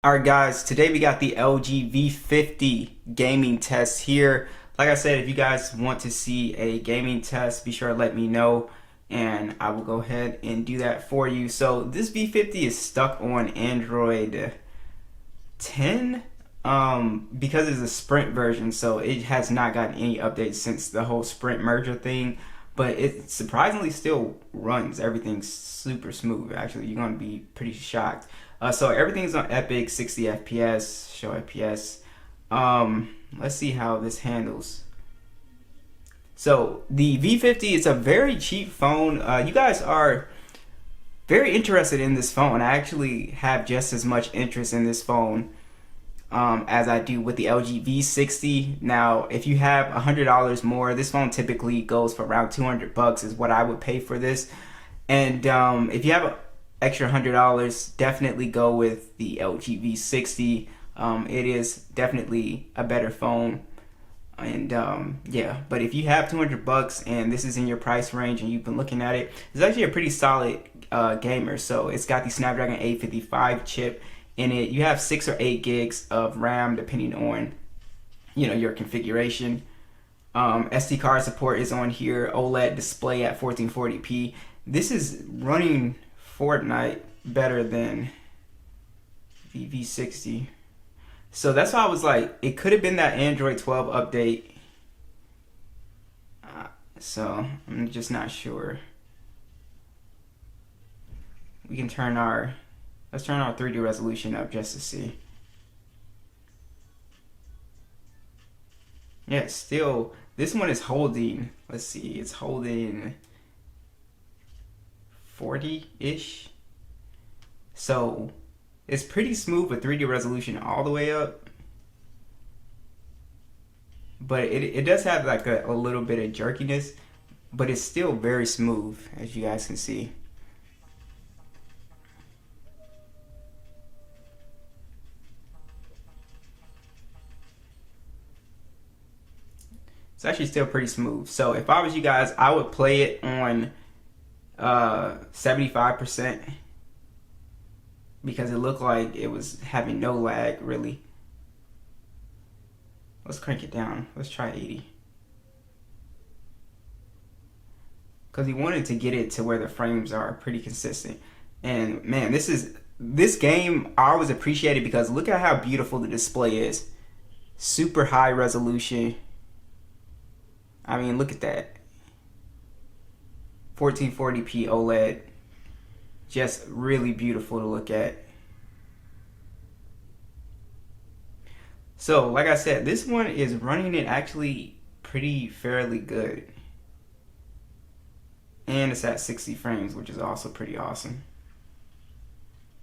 Alright guys, today we got the LG V50 gaming test here. Like I said, if you guys want to see a gaming test, be sure to let me know and I will go ahead and do that for you. So this V50 is stuck on Android 10 because it's a Sprint version, so it has not gotten any updates since the whole Sprint merger thing, but it surprisingly still runs. Everything's super smooth. Actually, you're going to be pretty shocked. So everything's on Epic, 60 FPS, show FPS. Let's see how this handles. So the V50 is a very cheap phone. You guys are very interested in this phone. I actually have just as much interest in this phone as I do with the LG V60. Now, if you have $100 more, this phone typically goes for around 200 bucks is what I would pay for this. And if you have a extra $100, definitely go with the LG V60. It is definitely a better phone, and yeah. But if you have 200 bucks and this is in your price range and you've been looking at it, it's actually a pretty solid gamer. So it's got the Snapdragon 855 chip in it. You have 6 or 8 gigs of RAM depending on your configuration. SD card support is on here. OLED display at 1440p. This is running Fortnite better than the V60. So that's why I was like, it could have been that Android 12 update. So I'm just not sure. We can let's turn our 3D resolution up just to see. Yeah, still, this one is holding, let's see, it's holding 40-ish. So it's pretty smooth with 3D resolution all the way up. But it does have like a little bit of jerkiness, but it's still very smooth, as you guys can see. It's actually still pretty smooth. So if I was you guys, I would play it on 75% because it looked like it was having no lag really. Let's crank it down. Let's try 80 because he wanted to get it to where the frames are pretty consistent. And man, this game I always appreciate it because look at how beautiful the display is. Super high resolution. I mean, look at that. 1440p OLED. Just really beautiful to look at. So, like I said, this one is running it actually pretty fairly good. And it's at 60 frames, which is also pretty awesome.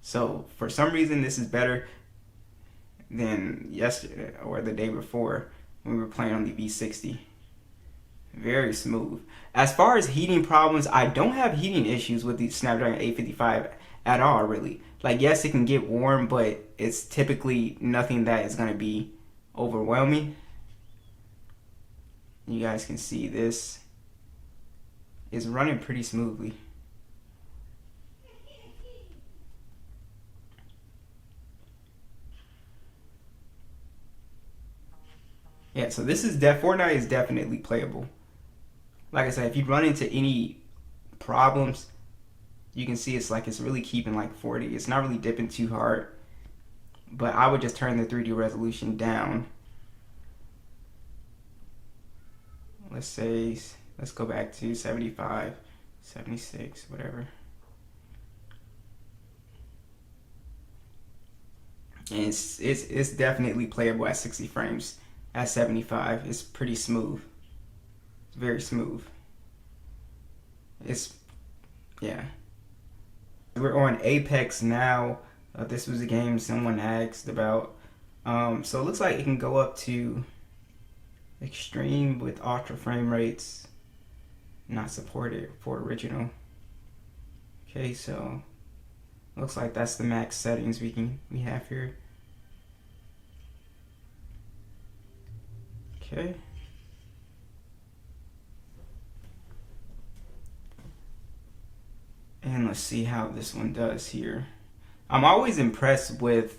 So, for some reason, this is better than yesterday or the day before when we were playing on the V60. Very smooth. As far as heating problems, I don't have heating issues with the Snapdragon 855 at all, really. Like, yes, it can get warm, but it's typically nothing that is going to be overwhelming. You guys can see this is running pretty smoothly. Yeah, so this is Fortnite is definitely playable. Like I said, if you run into any problems, you can see it's really keeping like 40. It's not really dipping too hard, but I would just turn the 3D resolution down. Let's go back to 75, 76, whatever. And it's definitely playable at 60 frames. At 75, it's pretty smooth. It's very smooth. Yeah. We're on Apex now. This was a game someone asked about. So it looks like it can go up to extreme with ultra frame rates. Not supported for original. Okay, so looks like that's the max settings we have here. Okay. And let's see how this one does here. I'm always impressed with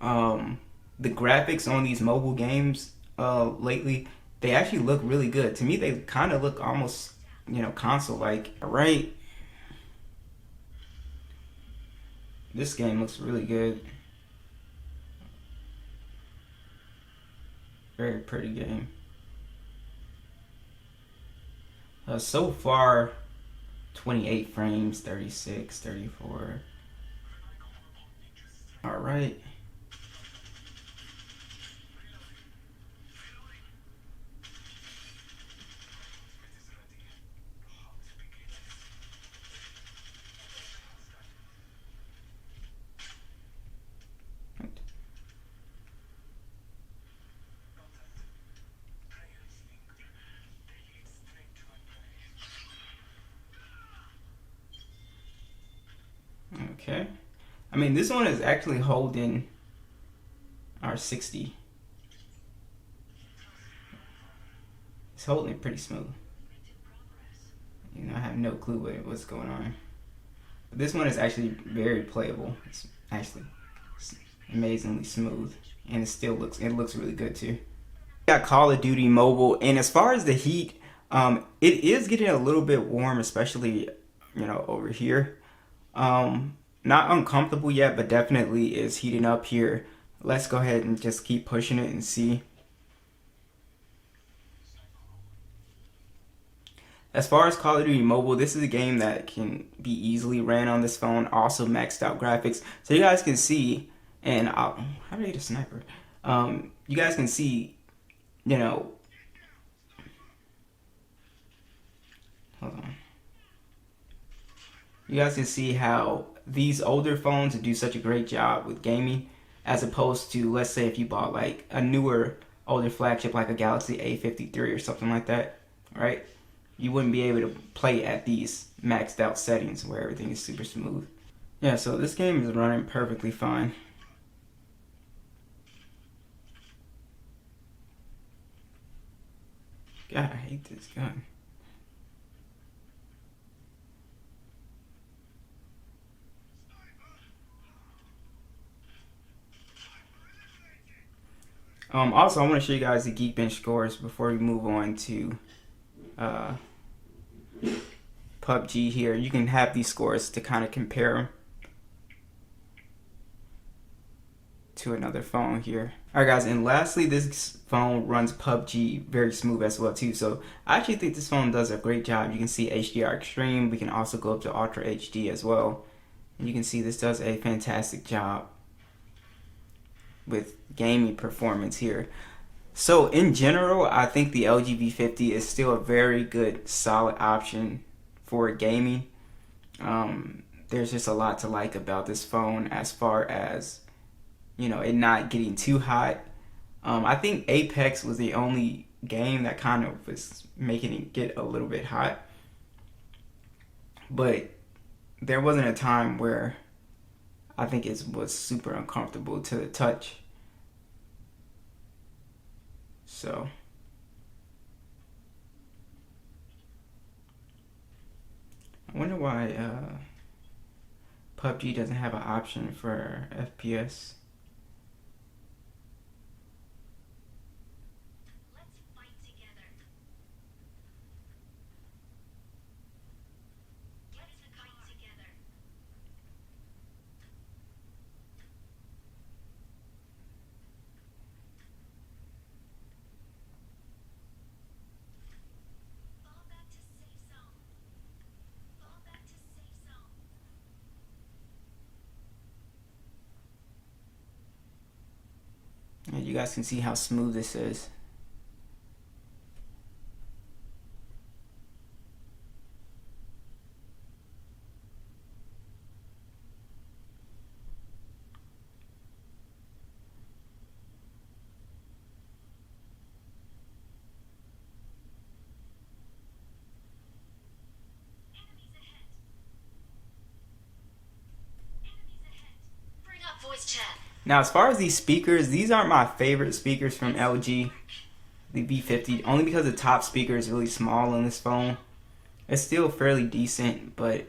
um, the graphics on these mobile games lately, they actually look really good. To me, they kind of look almost, console like. Right, this game looks really good. Very pretty game. So far, 28 frames, 36, 34. All right. Okay. I mean, this one is actually holding our 60. It's holding it pretty smooth. I have no clue what's going on. But this one is actually very playable. It's actually amazingly smooth, and it looks really good too. Got Call of Duty Mobile, and as far as the heat, it is getting a little bit warm, especially over here. Not uncomfortable yet, but definitely is heating up here. Let's go ahead and just keep pushing it and see. As far as Call of Duty Mobile, this is a game that can be easily ran on this phone. Also maxed out graphics, so you guys can see. And how do I get a sniper? You guys can see. Hold on. You guys can see how these older phones do such a great job with gaming, as opposed to, let's say, if you bought like a newer, older flagship like a Galaxy A53 or something like that, right? You wouldn't be able to play at these maxed out settings where everything is super smooth. Yeah, so this game is running perfectly fine. God, I hate this gun. Also, I want to show you guys the Geekbench scores before we move on to PUBG here. You can have these scores to kind of compare them to another phone here. Alright guys, and lastly, this phone runs PUBG very smooth as well too. So I actually think this phone does a great job. You can see HDR Extreme. We can also go up to Ultra HD as well. And you can see this does a fantastic job with gaming performance here. So in general, I think the LG V50 is still a very good, solid option for gaming. There's just a lot to like about this phone as far as, it not getting too hot. I think Apex was the only game that kind of was making it get a little bit hot. But there wasn't a time where I think it was super uncomfortable to the touch. So I wonder why PUBG doesn't have an option for FPS. And you guys can see how smooth this is. Now, as far as these speakers, these aren't my favorite speakers from LG, the V50, only because the top speaker is really small on this phone. It's still fairly decent, but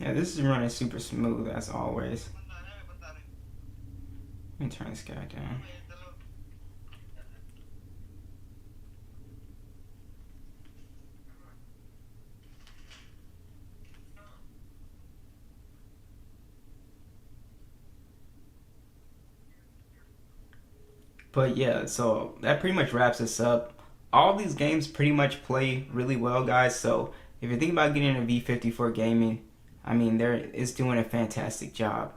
Yeah, this is running super smooth as always. Let me turn this guy down. But yeah, so that pretty much wraps us up. All these games pretty much play really well, guys. So if you're thinking about getting a V50 for gaming, I mean, it's doing a fantastic job.